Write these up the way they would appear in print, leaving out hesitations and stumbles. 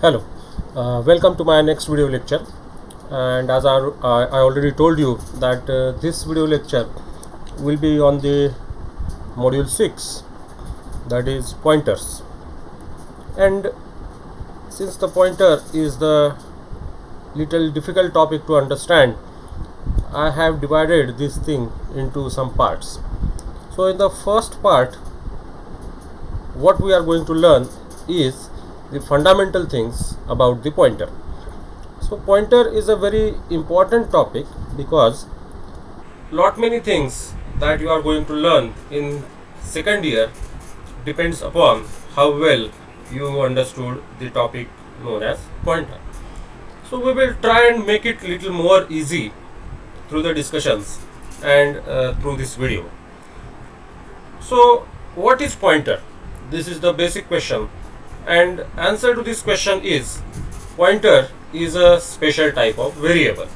Hello, welcome to my next video lecture. And as I already told you that this video lecture will be on the module 6, that is pointers. And since the pointer is the little difficult topic to understand, I have divided this thing into some parts. So in the first part, what we are going to learn is the fundamental things about the pointer. So pointer is a very important topic because lot many things that you are going to learn in second year depends upon how well you understood the topic known as pointer. So we will try and make it little more easy through the discussions and through this video. So what is pointer? This is the basic question, and answer to this question is pointer is a special type of variable.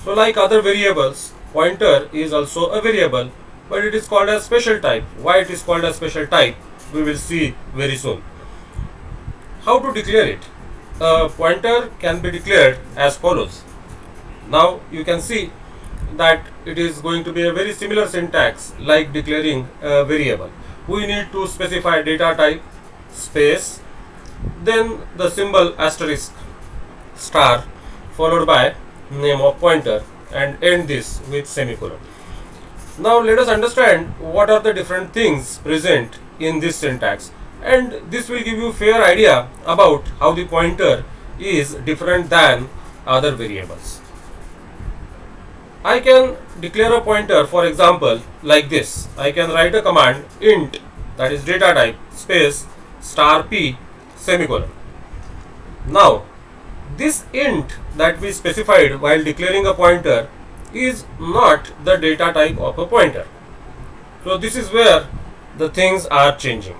So like other variables, pointer is also a variable, but it is called a special type. Why it is called a special type, we will see very soon. How to declare it? A pointer can be declared as follows. Now you can see that it is going to be a very similar syntax like declaring a variable. We need to specify data type, space, then the symbol asterisk star followed by name of pointer, and end this with semicolon. Now let us understand what are the different things present in this syntax, and this will give you fair idea about how the pointer is different than other variables. I can declare a pointer, for example, like this. I can write a command int, that is data type, space star p semicolon. Now this int that we specified while declaring a pointer is not the data type of a pointer. So this is where the things are changing.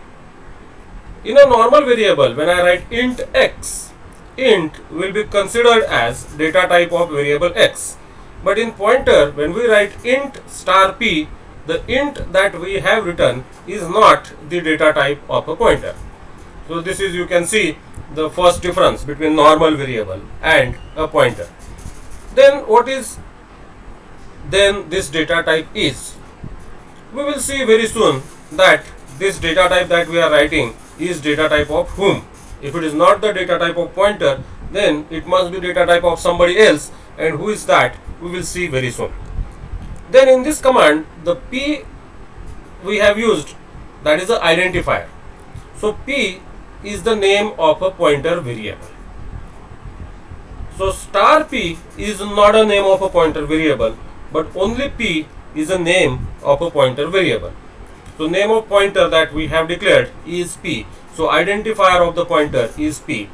In a normal variable, when I write int x, int will be considered as data type of variable x. But in pointer, when we write int star p, the int that we have written is not the data type of a pointer. So this is, you can see, the first difference between normal variable and a pointer. Then what is then this data type is? We will see very soon that this data type that we are writing is data type of whom. If it is not the data type of pointer, then it must be data type of somebody else, and who is that we will see very soon. Then in this command, the p we have used, that is the identifier. So p is the name of a pointer variable. So star p is not a name of a pointer variable, but only p is a name of a pointer variable. So name of pointer that we have declared is p. So identifier of the pointer is p.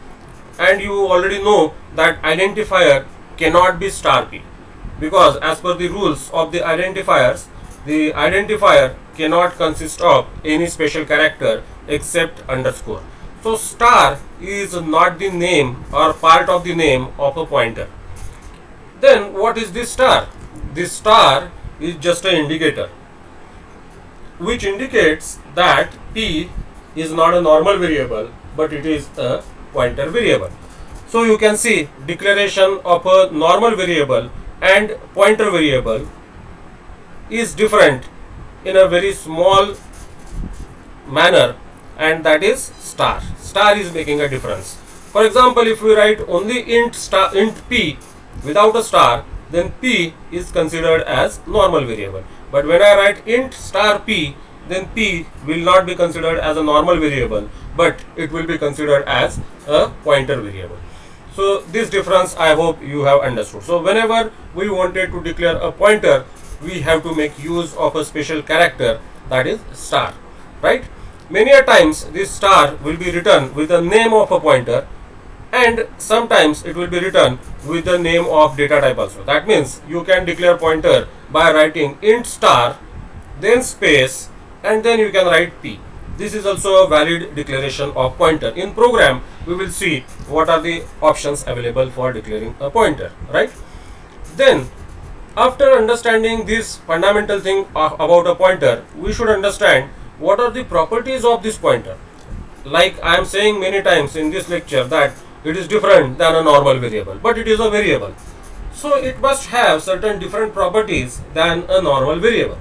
And you already know that identifier cannot be star p, because as per the rules of the identifier cannot consist of any special character except underscore. So star is not the name or part of the name of a pointer. Then what is this star? This star is just an indicator which indicates that p is not a normal variable, but it is a pointer variable. So you can see declaration of a normal variable and pointer variable is different in a very small manner, and that is star. Star is making a difference. For example, if we write only int p without a star, then p is considered as normal variable. But when I write int star p, then p will not be considered as a normal variable, but it will be considered as a pointer variable. So this difference I hope you have understood. So whenever we wanted to declare a pointer, we have to make use of a special character, that is star, right? Many a times this star will be written with the name of a pointer, and sometimes it will be written with the name of data type also. That means you can declare pointer by writing int star, then space, and then you can write p. This is also a valid declaration of pointer. In program, we will see what are the options available for declaring a pointer, right? Then after understanding this fundamental thing about a pointer, we should understand what are the properties of this pointer. like I am saying many times in this lecture, that it is different than a normal variable, but it is a variable. So it must have certain different properties than a normal variable.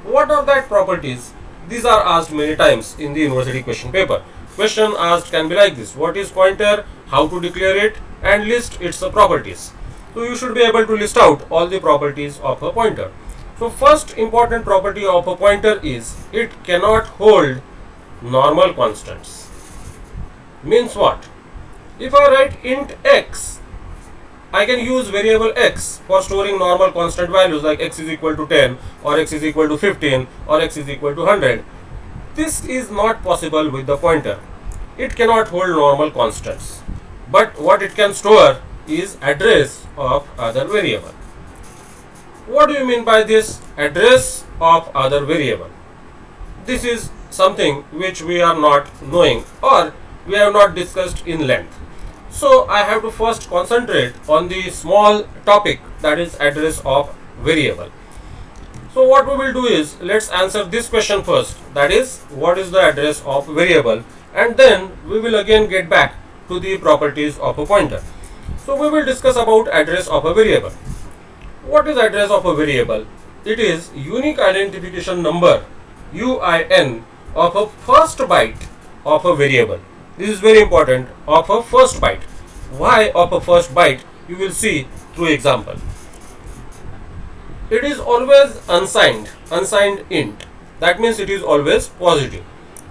What are that properties? These are asked many times in the university question paper. Question asked can be like this: what is pointer, how to declare it, and list its properties. So you should be able to list out all the properties of a pointer. So first important property of a pointer is it cannot hold normal constants. Means what? If I write int x, I can use variable x for storing normal constant values like x is equal to 10 or x is equal to 15 or x is equal to 100. This is not possible with the pointer. It cannot hold normal constants. But what it can store is address of other variable. What do you mean by this address of other variable? This is something which we are not knowing or we have not discussed in length. So I have to first concentrate on the small topic, that is address of variable. So what we will do is, let's answer this question first, that is what is the address of variable, and then we will again get back to the properties of a pointer. So we will discuss about address of a variable. What is address of a variable? It is unique identification number, UIN, of a first byte of a variable. This is very important, of a first byte. Why of a first byte? You will see through example. It is always unsigned int. That means it is always positive.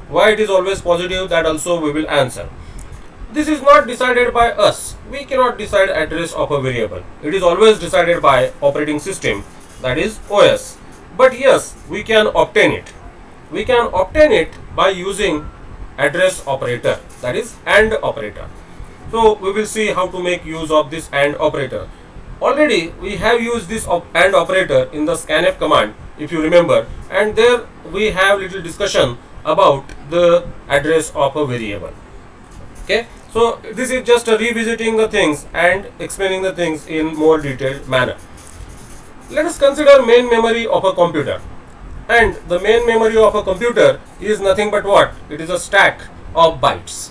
Why it is always positive? That also we will answer. This is not decided by us. We cannot decide address of a variable. It is always decided by operating system, that is OS. But yes, we can obtain it. We can obtain it by using address operator, that is AND operator. So we will see how to make use of this AND operator. Already we have used this AND operator in the scanf command, if you remember, and there we have little discussion about the address of a variable. Okay, so this is just revisiting the things and explaining the things in more detailed manner. Let us consider main memory of a computer. And the main memory of a computer is nothing but what? It is a stack of bytes.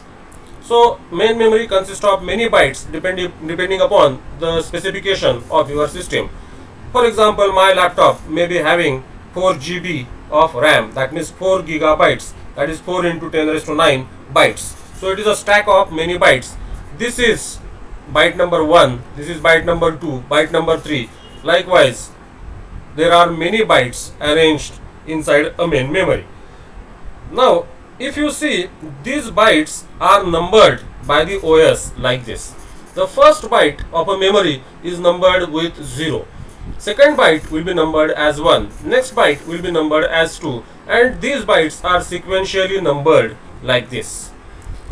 So main memory consists of many bytes depending upon the specification of your system. For example, my laptop may be having 4 GB of RAM, that means 4 gigabytes, that is 4 into 10 raised to 9 bytes. So it is a stack of many bytes. This is byte number 1, this is byte number 2, byte number 3. Likewise, there are many bytes arranged inside a main memory. Now, if you see, these bytes are numbered by the OS like this. The first byte of a memory is numbered with 0. Second byte will be numbered as 1. Next byte will be numbered as 2. And these bytes are sequentially numbered like this.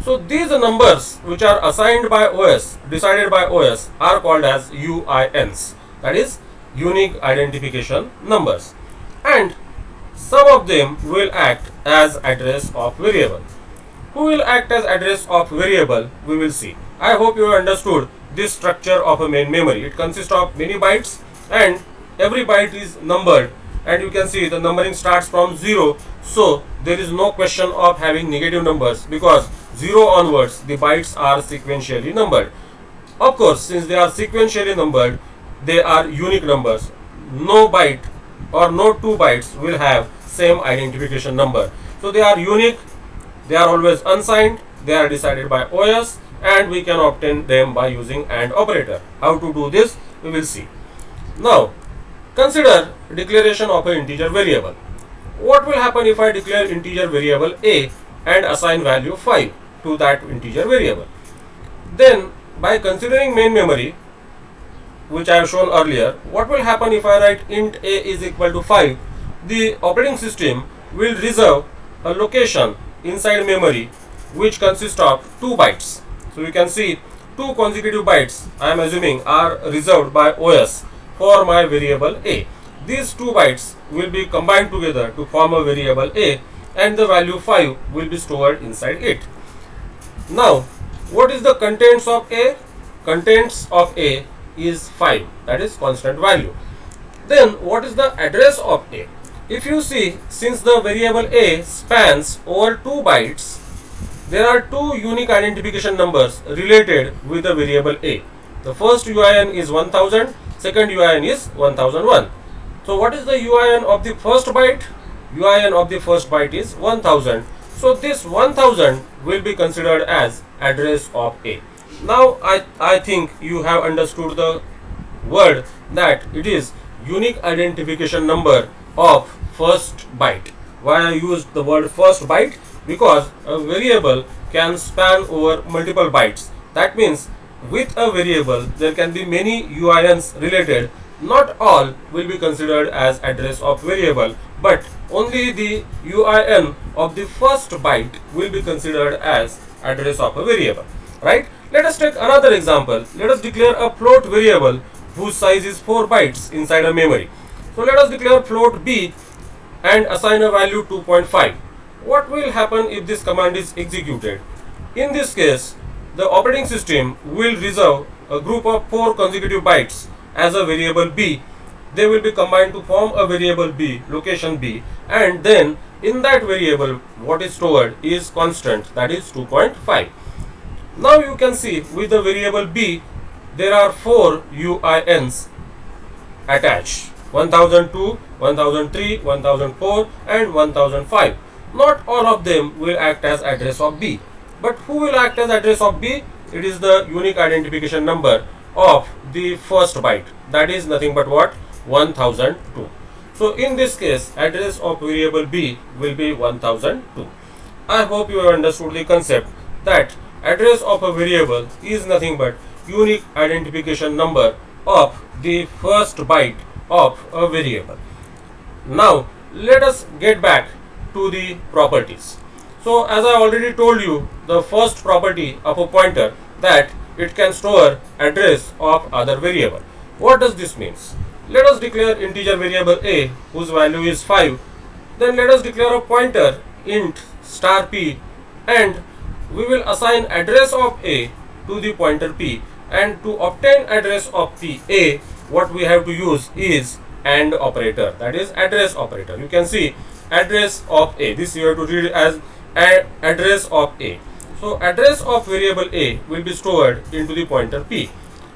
So these numbers which are assigned by OS, decided by OS, are called as UINs. That is unique identification numbers. And some of them will act as address of variable. Who will act as address of variable? We will see. I hope you have understood this structure of a main memory. It consists of many bytes and every byte is numbered, and you can see the numbering starts from 0. So there is no question of having negative numbers, because 0 onwards the bytes are sequentially numbered. Of course, since they are sequentially numbered, they are unique numbers. No byte or no 2 bytes will have same identification number. So they are unique, they are always unsigned, they are decided by OS, and we can obtain them by using AND operator. How to do this? We will see. Now, consider declaration of an integer variable. What will happen if I declare integer variable a and assign value 5 to that integer variable? Then, by considering main memory, which I have shown earlier, what will happen if I write int a is equal to 5? The operating system will reserve a location inside memory which consists of 2 bytes. So you can see 2 consecutive bytes, I am assuming, are reserved by OS for my variable a. These 2 bytes will be combined together to form a variable a, and the value 5 will be stored inside it. Now, what is the contents of a? Contents of a is 5, that is constant value. Then what is the address of a? If you see, since the variable a spans over 2 bytes, there are two unique identification numbers related with the variable a. The first UIN is 1000, second UIN is 1001. So what is the UIN of the first byte? UIN of the first byte is 1000. So this 1000 will be considered as address of A. Now I think you have understood the word that it is unique identification number of first byte. Why I used the word first byte? Because a variable can span over multiple bytes. That means with a variable there can be many UINs related. Not all will be considered as address of variable, but only the UIN of the first byte will be considered as address of a variable, right? Let us take another example. Let us declare a float variable whose size is 4 bytes inside a memory. So let us declare float b and assign a value 2.5. What will happen if this command is executed? In this case, the operating system will reserve a group of 4 consecutive bytes as a variable b. They will be combined to form a variable b, location b, and then in that variable what is stored is constant, that is 2.5. Now you can see with the variable b there are 4 UINs attached: 1002, 1003, 1004 and 1005. Not all of them will act as address of b. But who will act as address of b? It is the unique identification number of the first byte, that is nothing but what? 1002. So in this case address of variable b will be 1002. I hope you have understood the concept that address of a variable is nothing but unique identification number of the first byte of a variable. Now let us get back to the properties. So as I already told you, the first property of a pointer that it can store address of other variable. What does this mean? Let us declare integer variable a whose value is 5. Then let us declare a pointer int star p, and we will assign address of a to the pointer p, and to obtain address of p a what we have to use is AND operator, that is address operator. You can see address of a, this you have to read as address of a. So address of variable a will be stored into the pointer p,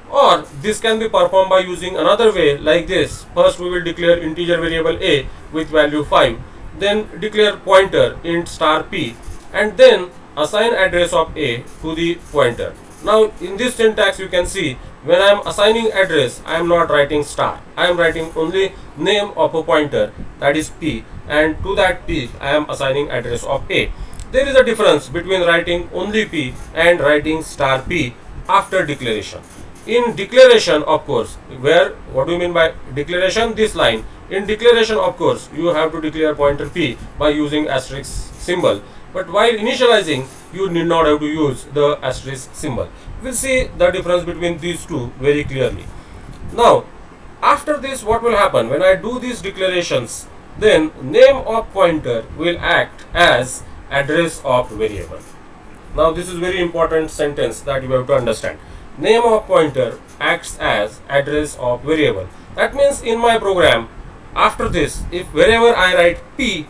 or this can be performed by using another way like this. First we will declare integer variable a with value 5, then declare pointer int star p, and then assign address of a to the pointer. Now in this syntax you can see when I am assigning address I am not writing star, I am writing only name of a pointer, that is p, and to that p I am assigning address of a. There is a difference between writing only p and writing star p after declaration. In declaration, of course, what do you mean by declaration? This line. In declaration, of course, you have to declare pointer p by using asterisk symbol. But while initializing, you need not have to use the asterisk symbol. We'll see the difference between these two very clearly. Now, after this, what will happen? When I do these declarations, then name of pointer will act as address of variable. Now, this is very important sentence that you have to understand. Name of pointer acts as address of variable. That means in my program, after this, if wherever I write p,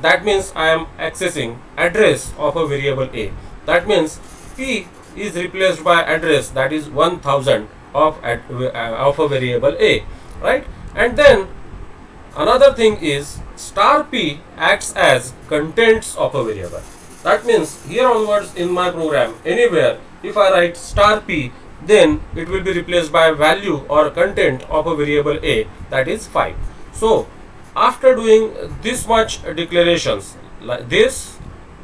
that means I am accessing address of a variable a. That means p is replaced by address, that is 1000 of a variable a, right? And then another thing is star p acts as contents of a variable. That means here onwards in my program, anywhere if I write star p, then it will be replaced by value or content of a variable a, that is 5. So after doing this much declarations like this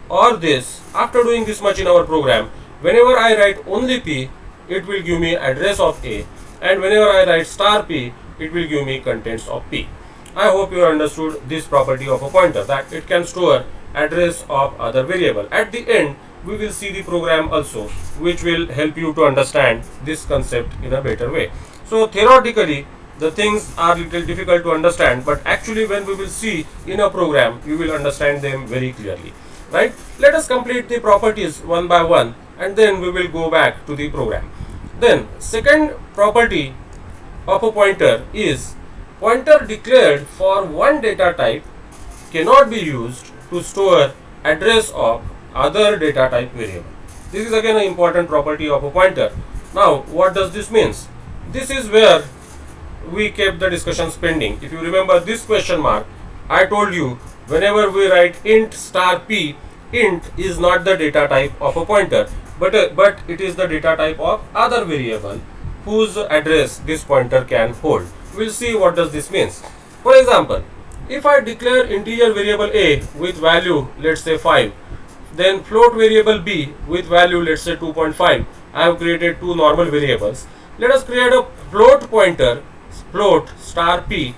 or this, after doing this much in our program, whenever I write only p, it will give me address of a, and whenever I write star p, it will give me contents of p. I hope you understood this property of a pointer, that it can store address of other variable. At the end we will see the program also, which will help you to understand this concept in a better way. So theoretically the things are little difficult to understand, but actually when we will see in a program, you will understand them very clearly, right? Let us complete the properties one by one, and then we will go back to the program. Then second property of a pointer is pointer declared for one data type cannot be used to store address of other data type variable. This is again an important property of a pointer. Now what does this means? This is where we kept the discussion pending. If you remember this question mark, I told you whenever we write int star p, int is not the data type of a pointer, but it is the data type of other variable whose address this pointer can hold. We'll see what does this means. For example, if I declare integer variable a with value, let's say 5, then float variable b with value, let's say 2.5, I have created two normal variables. Let us create a float pointer, float star p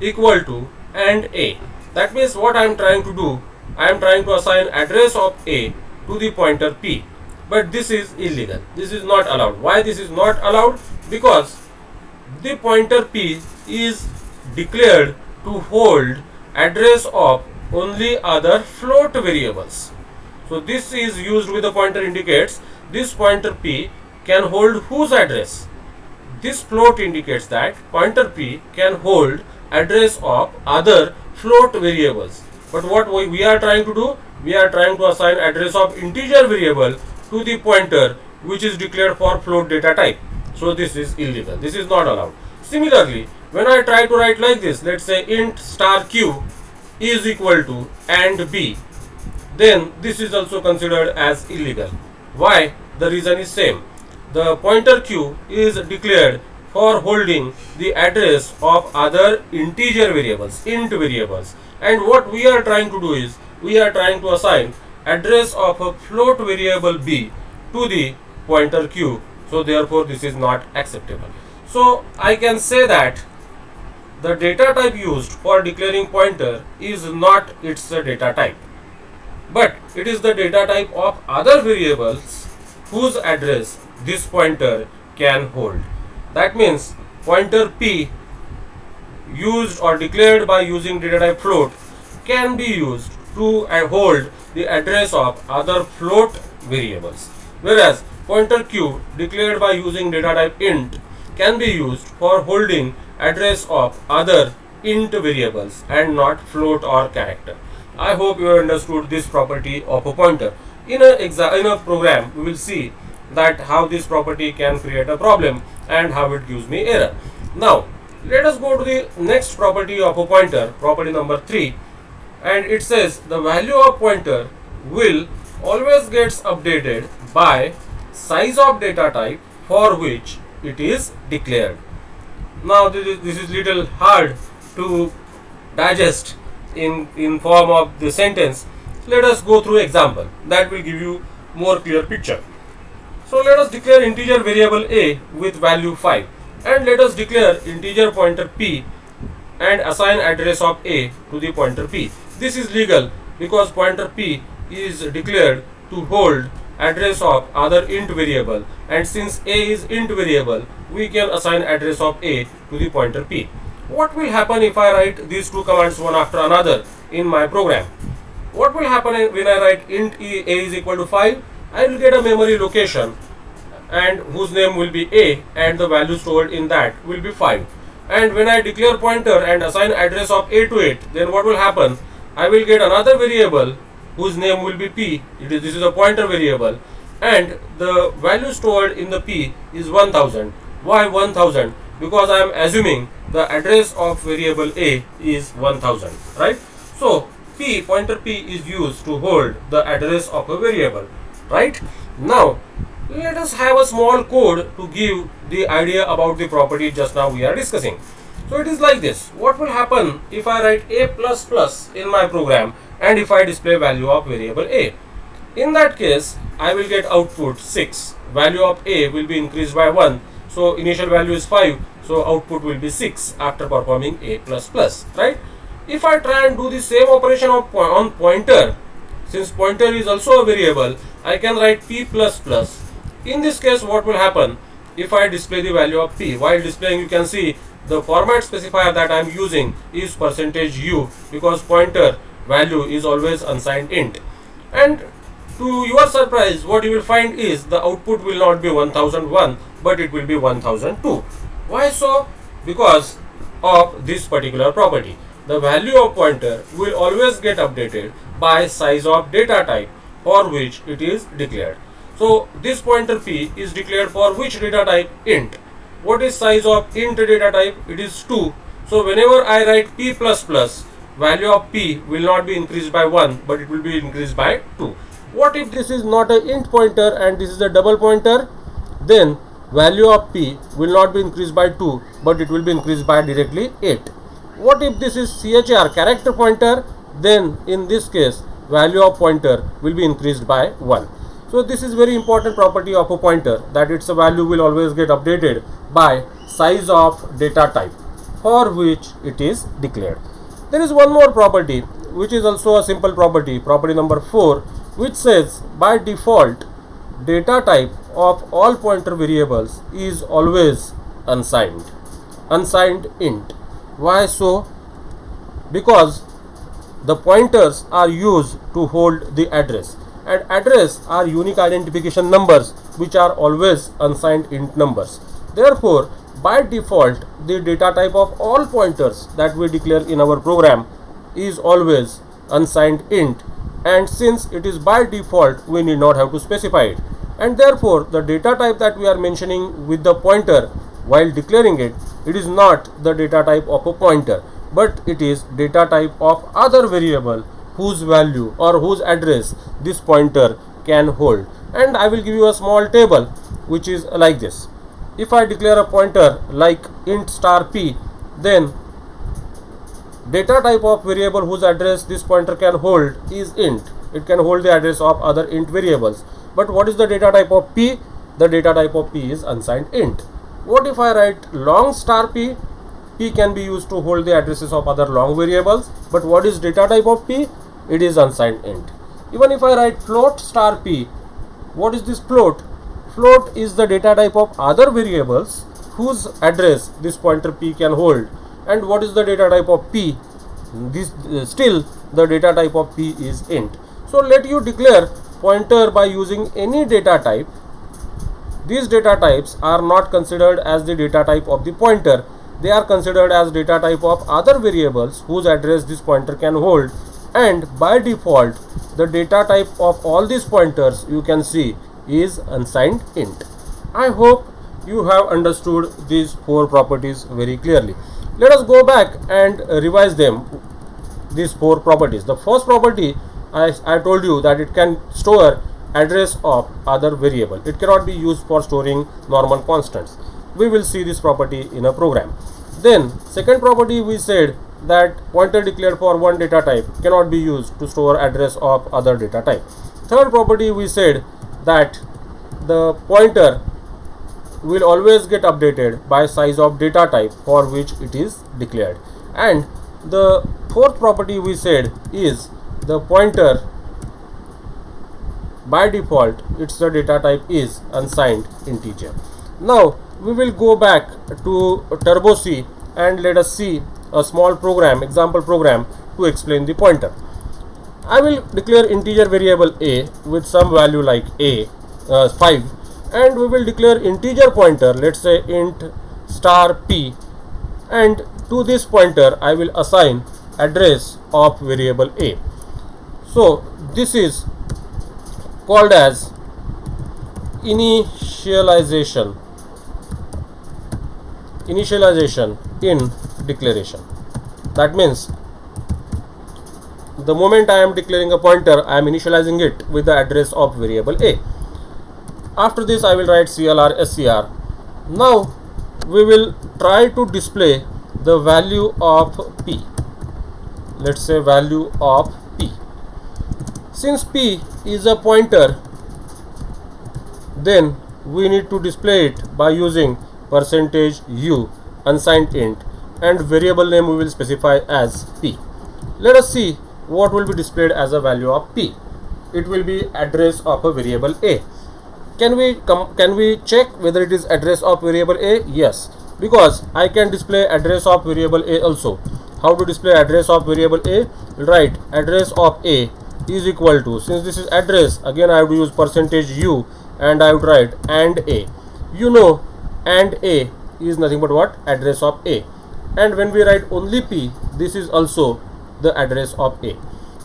equal to and a. That means what I am trying to do, I am trying to assign address of a to the pointer p. But this is illegal. This is not allowed. Why this is not allowed? Because the pointer p is declared to hold address of only other float variables. So this is used with the pointer indicates this pointer p can hold whose address? This float indicates that pointer p can hold address of other float variables. But what we are trying to do? We are trying to assign address of integer variable to the pointer which is declared for float data type. So this is illegal. This is not allowed. Similarly, when I try to write like this, let's say int star q is equal to and b, then this is also considered as illegal. Why? The reason is same. The pointer q is declared for holding the address of other integer variables, int variables. And what we are trying to do is, we are trying to assign address of a float variable b to the pointer q. So therefore this is not acceptable. So I can say that the data type used for declaring pointer is not its data type, but it is the data type of other variables whose address this pointer can hold. That means pointer p used or declared by using data type float can be used to hold the address of other float variables, whereas pointer q declared by using data type int can be used for holding address of other int variables and not float or character. I hope you understood this property of a pointer. In a program, we will see that how this property can create a problem and how it gives me error. Now let us go to the next property of a pointer, property number 3, and it says the value of pointer will always gets updated by size of data type for which it is declared. Now this is little hard to digest in form of the sentence. Let us go through example that will give you more clear picture. So let us declare integer variable a with value 5, and let us declare integer pointer p and assign address of a to the pointer p. This is legal because pointer p is declared to hold address of other int variable, and since a is int variable, we can assign address of a to the pointer p. What will happen if I write these two commands one after another in my program? What will happen when I write int a is equal to 5? I will get a memory location and whose name will be a, and the value stored in that will be 5. And when I declare pointer and assign address of a to it, then what will happen? I will get another variable whose name will be p. This is a pointer variable, and the value stored in the p is 1000. Why 1000? Because I am assuming the address of variable a is 1000, right? So p, pointer p is used to hold the address of a variable, right? Now let us have a small code to give the idea about the property just now we are discussing. So it is like this. What will happen if I write a plus plus in my program and if I display value of variable a? In that case, I will get output 6. Value of a will be increased by 1. So initial value is 5. So output will be 6 after performing a plus plus, right? If I try and do the same operation on pointer, since pointer is also a variable, I can write p plus plus. In this case, what will happen if I display the value of p? While displaying, you can see the format specifier that I am using is %u, because pointer value is always unsigned int. And to your surprise, what you will find is the output will not be 1001, but it will be 1002. Why so? Because of this particular property. The value of pointer will always get updated by size of data type for which it is declared. So this pointer p is declared for which data type? Int. What is size of int data type? It is 2. So whenever I write p plus plus, value of p will not be increased by 1, but it will be increased by 2. What if this is not an int pointer and this is a double pointer? Then value of p will not be increased by 2, but it will be increased by directly 8. What if this is CHR, character pointer? Then in this case value of pointer will be increased by 1. So this is very important property of a pointer, that its value will always get updated by size of data type for which it is declared. There is one more property which is also a simple property, property number 4, which says by default data type of all pointer variables is always unsigned int. Why so? Because the pointers are used to hold the address, and address are unique identification numbers which are always unsigned int numbers. Therefore by default the data type of all pointers that we declare in our program is always unsigned int, and since it is by default we need not have to specify it, and therefore the data type that we are mentioning with the pointer while declaring it, it is not the data type of a pointer, but it is data type of other variable whose value or whose address this pointer can hold. And I will give you a small table which is like this. If I declare a pointer like int star p, then data type of variable whose address this pointer can hold is int. It can hold the address of other int variables. But what is the data type of p? The data type of p is unsigned int. What if I write long star p? P can be used to hold the addresses of other long variables, but what is data type of p? It is unsigned int. Even if I write float star p, what is this float? Float is the data type of other variables whose address this pointer p can hold. And what is the data type of p? This still the data type of p is int. So let you declare pointer by using any data type. These data types are not considered as the data type of the pointer. They are considered as data type of other variables whose address this pointer can hold, and by default the data type of all these pointers you can see is unsigned int. I hope you have understood these 4 properties very clearly. Let us go back and revise them, these 4 properties. The first property, I told you that it can store address of other variable. It cannot be used for storing normal constants. We will see this property in a program. Then second property, we said that pointer declared for one data type cannot be used to store address of other data type. Third property, we said that the pointer will always get updated by size of data type for which it is declared. And the fourth property we said is the pointer by default its the data type is unsigned integer. Now we will go back to Turbo C and let us see a small program, example program, to explain the pointer. I will declare integer variable a with some value like a 5, and we will declare integer pointer, let's say int star p, and to this pointer I will assign address of variable a. So this is called as initialization in declaration. That means the moment I am declaring a pointer, I am initializing it with the address of variable a. After this I will write CLR SCR. Now we will try to display the value of p. Let's say value of p. Since p is a pointer, then we need to display it by using %u unsigned int, and variable name we will specify as p. Let us see what will be displayed as a value of p. It will be address of a variable a. Can we check whether it is address of variable a? Yes, because I can display address of variable a also. How to display address of variable a? Write address of a is equal to, since this is address, again I have to use %u, and I would write and a. You know, and a is nothing but what? Address of a. And when we write only p, this is also the address of a.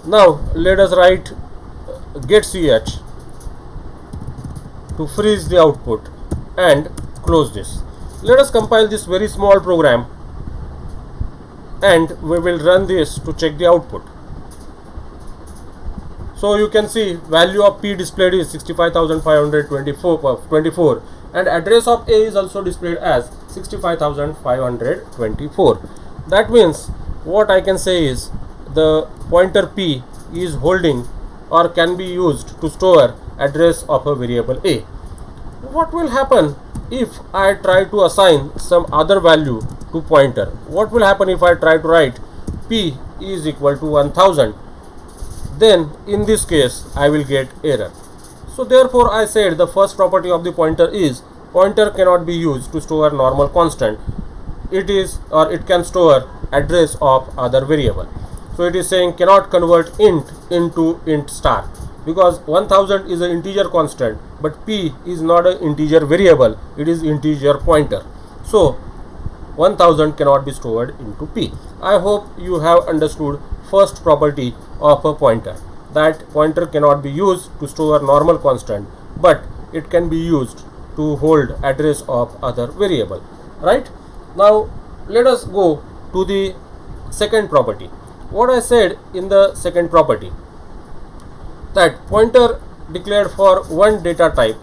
Now let us write get ch to freeze the output and close this. Let us compile this very small program and we will run this to check the output. So you can see value of P displayed is 65,524 and address of A is also displayed as 65,524. That means what I can say is the pointer P is holding or can be used to store address of a variable A. What will happen if I try to assign some other value to pointer? What will happen if I try to write P is equal to 1000? Then in this case I will get error. So therefore I said the first property of the pointer is pointer cannot be used to store normal constant. It is, or it can store address of other variable. So it is saying cannot convert int into int star, because 1000 is an integer constant but P is not an integer variable, it is integer pointer. So 1000 cannot be stored into P. I hope you have understood first property of a pointer, that pointer cannot be used to store normal constant but it can be used to hold address of other variable. Right? Now let us go to the second property. What I said in the second property, that pointer declared for one data type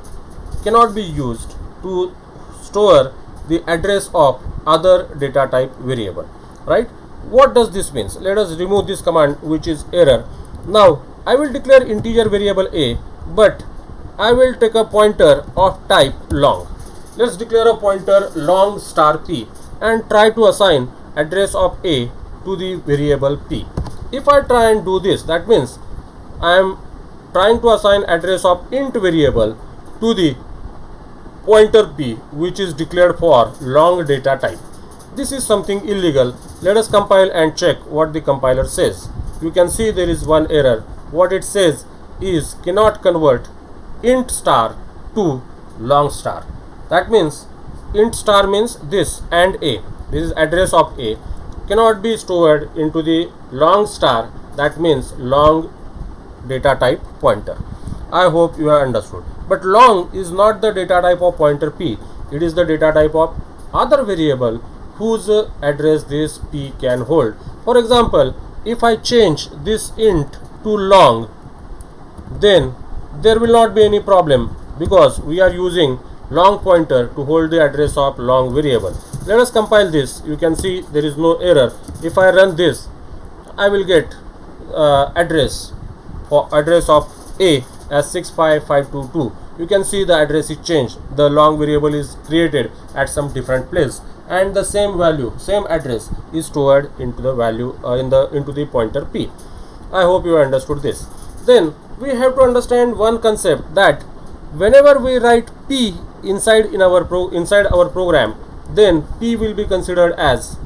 cannot be used to store the address of other data type variable. Right? What does this mean? Let us remove this command, which is error. Now I will declare integer variable A, but I will take a pointer of type long. Let's declare a pointer long star P and try to assign address of A to the variable P. If I try and do this, that means I am trying to assign address of int variable to the pointer P, which is declared for long data type. This is something illegal. Let us compile and check what the compiler says. You can see there is one error. What it says is cannot convert int star to long star. That means int star means this and A. This is address of A. Cannot be stored into the long star. That means long data type pointer. I hope you have understood. But long is not the data type of pointer P. It is the data type of other variable whose address this P can hold. For example, if I change this int to long, then there will not be any problem because we are using long pointer to hold the address of long variable. Let us compile this. You can see there is no error. If I run this, I will get address of A as 65522. You can see the address is changed. The long variable is created at some different place, and the same value, same address is stored into the value into the pointer P. I hope you understood this. Then we have to understand one concept, that whenever we write P inside our program, then P will be considered as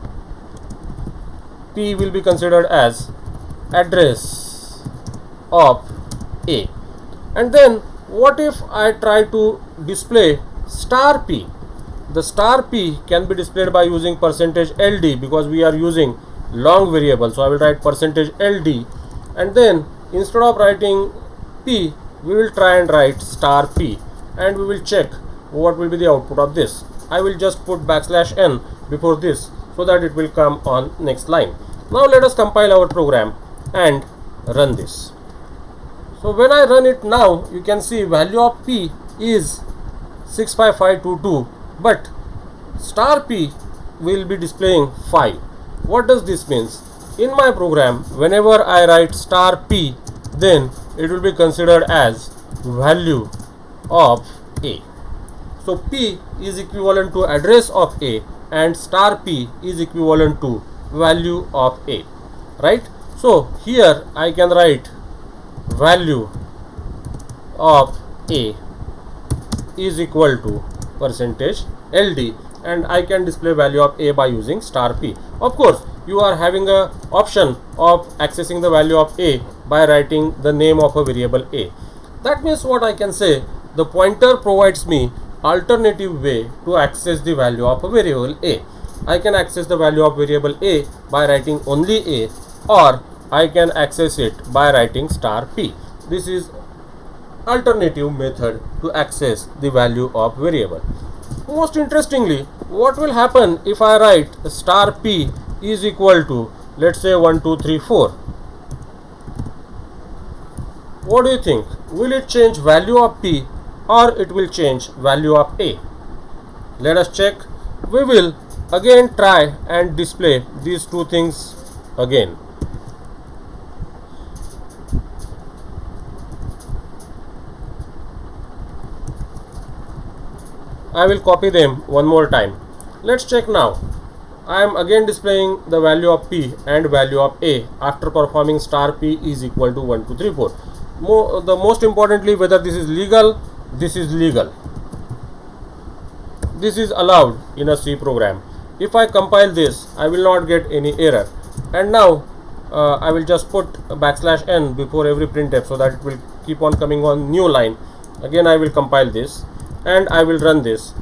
address of A. And then what if I try to display star P? The star P can be displayed by using %LD, because we are using long variable. So I will write %LD, and then instead of writing P, we will try and write star P, and we will check what will be the output of this. I will just put \n before this so that it will come on next line. Now let us compile our program and run this. So when I run it now, you can see value of P is 65522, but star P will be displaying 5. What does this mean? In my program, whenever I write star P, then it will be considered as value of A. So P is equivalent to address of A and star P is equivalent to value of A. Right? So here I can write value of A is equal to %LD, and I can display value of A by using star P. Of course, you are having a option of accessing the value of A by writing the name of a variable A. That means what I can say, the pointer provides me alternative way to access the value of a variable A. I can access the value of variable A by writing only A, or I can access it by writing star P. This is alternative method to access the value of variable. Most interestingly, what will happen if I write star p is equal to, let's say, 1 2 3 4? What do you think? Will it change value of p or it will change value of a? Let us check. We will again try and display these two things again. I will copy them one more time. Let's check now. I am again displaying the value of p and value of a after performing star p is equal to 1 2 3 4. Most importantly, whether this is legal, this is legal. This is allowed in a C program. If I compile this, I will not get any error. And now I will just put \n before every printf so that it will keep on coming on new line. Again I will compile this and I will run this.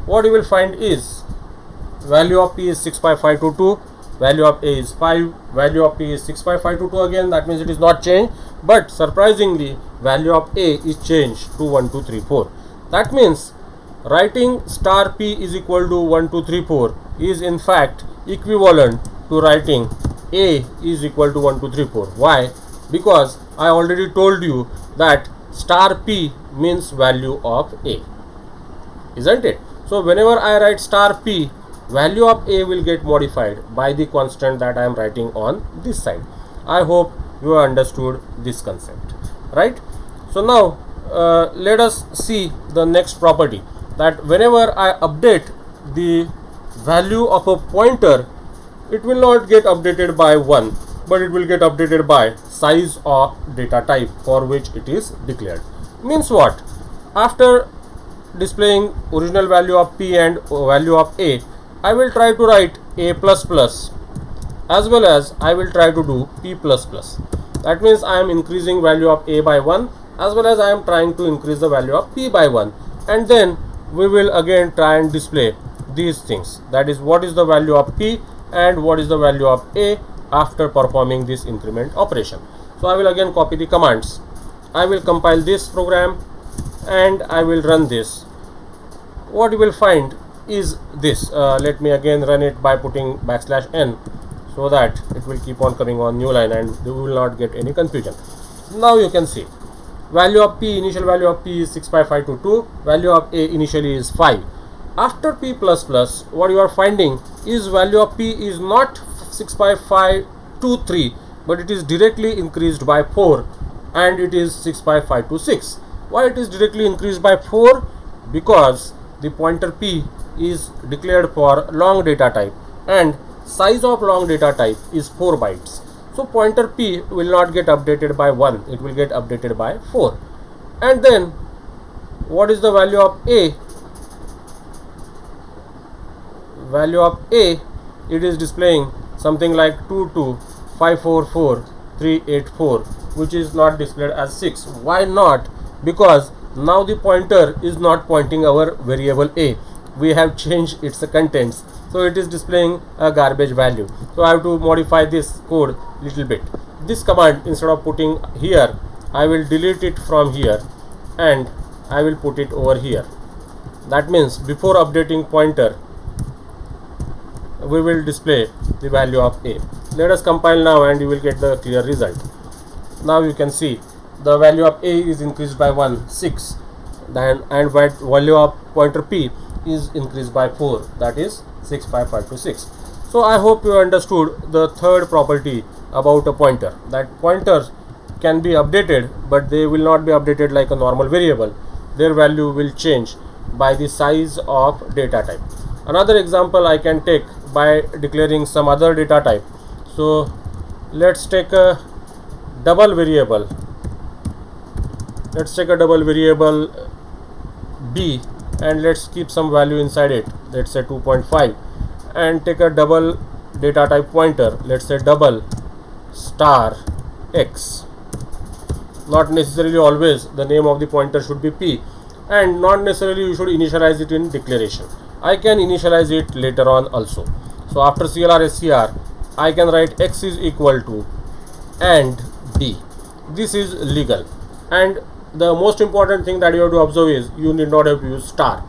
What you will find is value of p is 65522, value of a is 5, value of p is 65522 again, that means it is not changed, but surprisingly value of a is changed to 1 2 3 4. That means writing star p is equal to 1 2 3 4 is in fact equivalent to writing a is equal to 1 2 3 4. Why? Because I already told you that star p means value of a, isn't it? So whenever I write star p, value of a will get modified by the constant that I am writing on this side. I hope you have understood this concept, right? So now let us see the next property, that whenever I update the value of a pointer, it will not get updated by 1, but it will get updated by size of data type for which it is declared. Means what? After displaying original value of p and value of a, I will try to write a plus plus as well as I will try to do p plus plus. That means I am increasing value of a by 1 as well as I am trying to increase the value of p by 1, and then we will again try and display these things, that is what is the value of p and what is the value of a after performing this increment operation. So I will again copy the commands. I will compile this program and I will run this. What you will find is this. Let me again run it by putting \n so that it will keep on coming on new line and we will not get any confusion. Now you can see value of p, initial value of p is 65522, value of a initially is 5. After p plus plus, what you are finding is value of p is not 65523, but it is directly increased by 4 and it is 65526. Why it is directly increased by 4? Because the pointer p is declared for long data type and size of long data type is 4 bytes. So pointer p will not get updated by 1, it will get updated by 4. And then what is the value of a? Value of a, it is displaying something like 22544,384, which is not displayed as 6. Why not? Because now the pointer is not pointing our variable a, we have changed its contents, so it is displaying a garbage value. So I have to modify this code little bit. This command, instead of putting here, I will delete it from here and I will put it over here. That means before updating pointer, we will display the value of a. Let us compile now and you will get the clear result. Now you can see the value of a is increased by 1, 6, then and value of pointer p is increased by 4, that is 65526. So I hope you understood the third property about a pointer, that pointers can be updated but they will not be updated like a normal variable. Their value will change by the size of data type. Another example I can take by declaring some other data type. So let's take a double variable. Let's take a double variable b and let's keep some value inside it. Let's say 2.5, and take a double data type pointer. Let's say double star x. Not necessarily always the name of the pointer should be p, and not necessarily you should initialize it in declaration. I can initialize it later on also. So after CLR SCR, I can write x is equal to and d. This is legal, and the most important thing that you have to observe is you need not have to use star.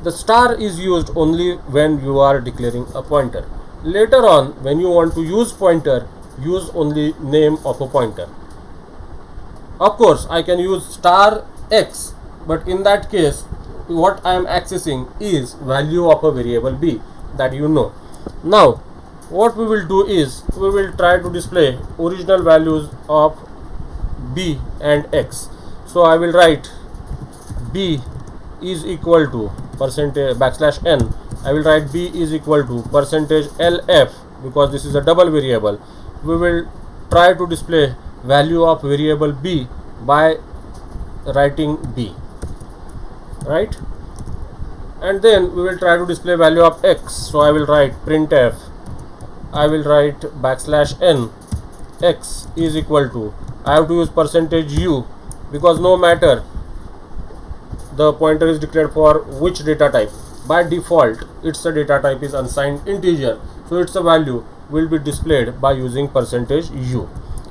The star is used only when you are declaring a pointer. Later on, when you want to use pointer, use only name of a pointer. Of course, I can use star x, but in that case, what I am accessing is value of a variable b, that you know. Now, what we will do is we will try to display original values of b and x. So I will write b is equal to percentage \n. I will write b is equal to percentage lf, because this is a double variable. We will try to display value of variable b by writing b, right? And then we will try to display value of x. So I will write printf, I will write \n, x is equal to, I have to use percentage u, because no matter the pointer is declared for which data type, by default its data type is unsigned integer, so its value will be displayed by using percentage u,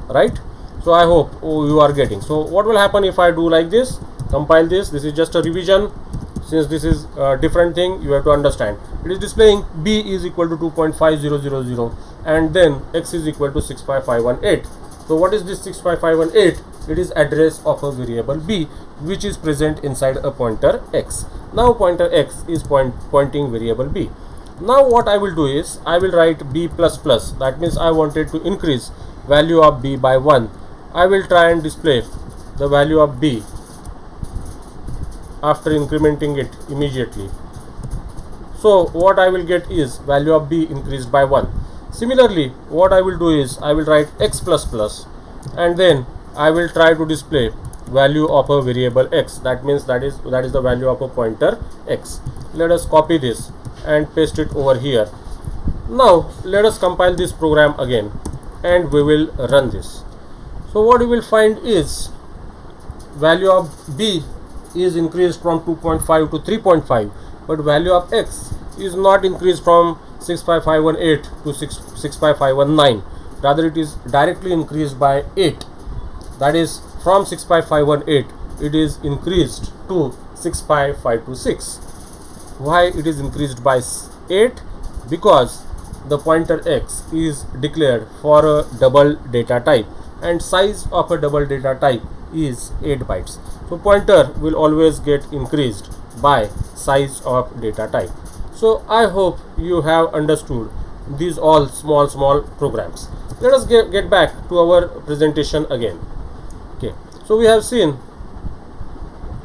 right? So I hope you are getting. So what will happen if I do like this? Compile this. This is just a revision. Since this is a different thing, you have to understand. It is displaying b is equal to 2.5000 and then x is equal to 65518. So what is this 65518? It is address of a variable b, which is present inside a pointer x. Now pointer x is pointing variable b. Now what I will do is I will write b plus plus. That means I wanted to increase value of b by 1. I will try and display the value of b after incrementing it immediately. So what I will get is value of b increased by 1. Similarly, what I will do is I will write x plus plus and then I will try to display value of a variable x. That means that is the value of a pointer x. Let us copy this and paste it over here. Now let us compile this program again and we will run this. So what you will find is value of b is increased from 2.5 to 3.5, but value of x is not increased from 65518 to 65519. Rather, it is directly increased by 8. That is, from 65518 it is increased to 65526. Why it is increased by 8? Because the pointer x is declared for a double data type, and size of a double data type is 8 bytes. So pointer will always get increased by size of data type. So I hope you have understood these all small programs. Let us get back to our presentation again. Okay, so we have seen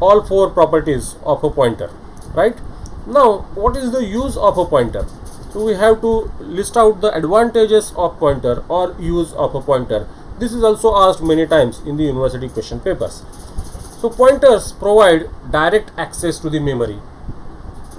all 4 properties of a pointer, right? Now what is the use of a pointer? So we have to list out the advantages of pointer or use of a pointer. This is also asked many times in the university question papers. So pointers provide direct access to the memory.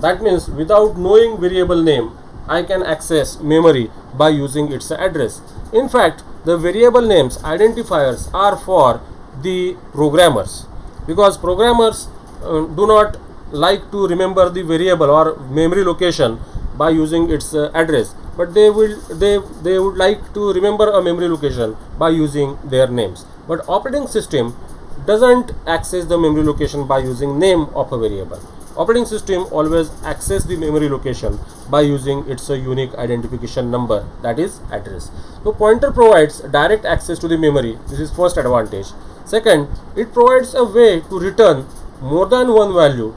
That means without knowing variable name, I can access memory by using its address. In fact, the variable names identifiers are for the programmers, because programmers do not like to remember the variable or memory location by using its address, but they would like to remember a memory location by using their names. But operating system doesn't access the memory location by using name of a variable. Operating system always access the memory location by using its unique identification number, that is address. So pointer provides direct access to the memory. This is first advantage. Second, it provides a way to return more than one value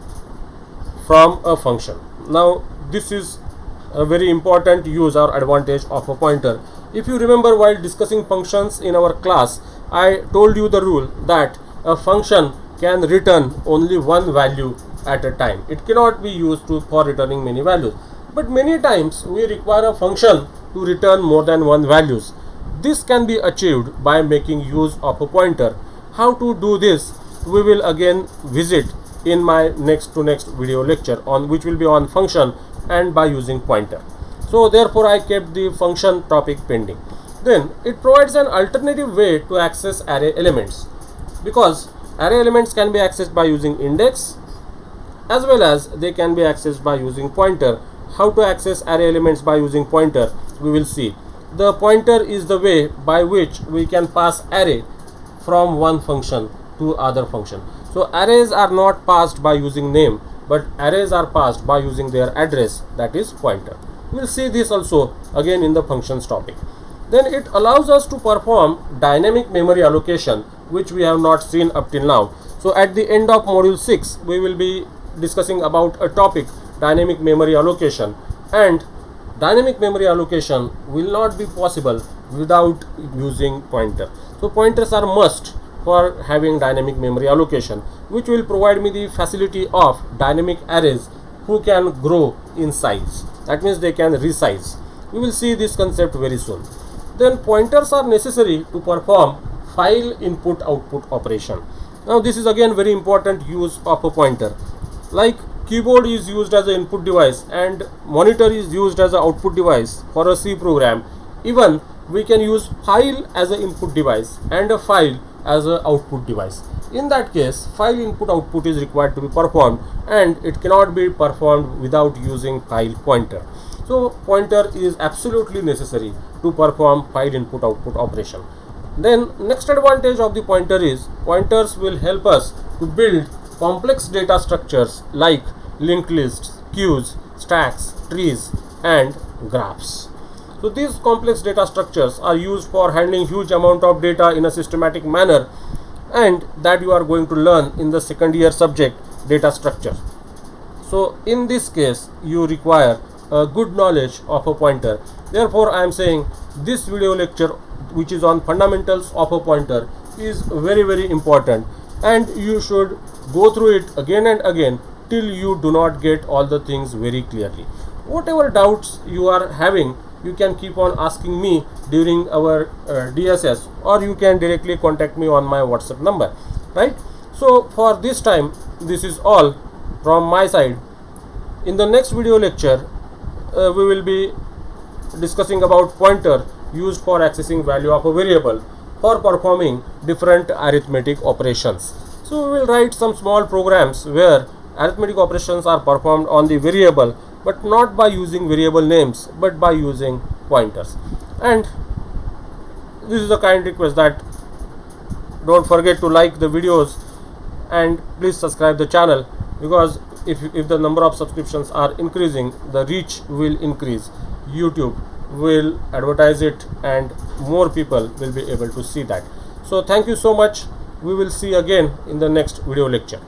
from a function. Now this is a very important use or advantage of a pointer. If you remember, while discussing functions in our class, I told you the rule that a function can return only one value at a time. It cannot be used for returning many values. But many times we require a function to return more than one values. This can be achieved by making use of a pointer. How to do this we will again visit in my next video lecture, on which will be on function and by using pointer. So therefore I kept the function topic pending. Then it provides an alternative way to access array elements, because array elements can be accessed by using index as well as they can be accessed by using pointer. How to access array elements by using pointer we will see. The pointer is the way by which we can pass array from one function to other function. So arrays are not passed by using name, but arrays are passed by using their address, that is pointer. We'll see this also again in the functions topic. Then it allows us to perform dynamic memory allocation, which we have not seen up till now. So at the end of module 6 we will be discussing about a topic, dynamic memory allocation, and dynamic memory allocation will not be possible without using pointer. So pointers are must for having dynamic memory allocation, which will provide me the facility of dynamic arrays who can grow in size. That means they can resize. We will see this concept very soon. Then pointers are necessary to perform file input output operation. Now this is again very important use of a pointer. Like keyboard is used as an input device and monitor is used as an output device for a C program, even we can use file as an input device and a file as an output device. In that case, file input output is required to be performed, and it cannot be performed without using file pointer. So pointer is absolutely necessary to perform file input output operation. Then next advantage of the pointer is pointers will help us to build complex data structures like linked lists, queues, stacks, trees, and graphs. So these complex data structures are used for handling huge amount of data in a systematic manner, and that you are going to learn in the second year subject, data structure. So in this case you require a good knowledge of a pointer. Therefore I am saying this video lecture, which is on fundamentals of a pointer, is very important, and you should go through it again and again till you do not get all the things very clearly. Whatever doubts you are having, you can keep on asking me during our DSS, or you can directly contact me on my WhatsApp number, right? So for this time, this is all from my side. In the next video lecture we will be discussing about pointer used for accessing value of a variable for performing different arithmetic operations. So we will write some small programs where arithmetic operations are performed on the variable, but not by using variable names, but by using pointers. And this is a kind request that don't forget to like the videos and please subscribe the channel, because if the number of subscriptions are increasing, the reach will increase. YouTube will advertise it and more people will be able to see that. So thank you so much. We will see again in the next video lecture.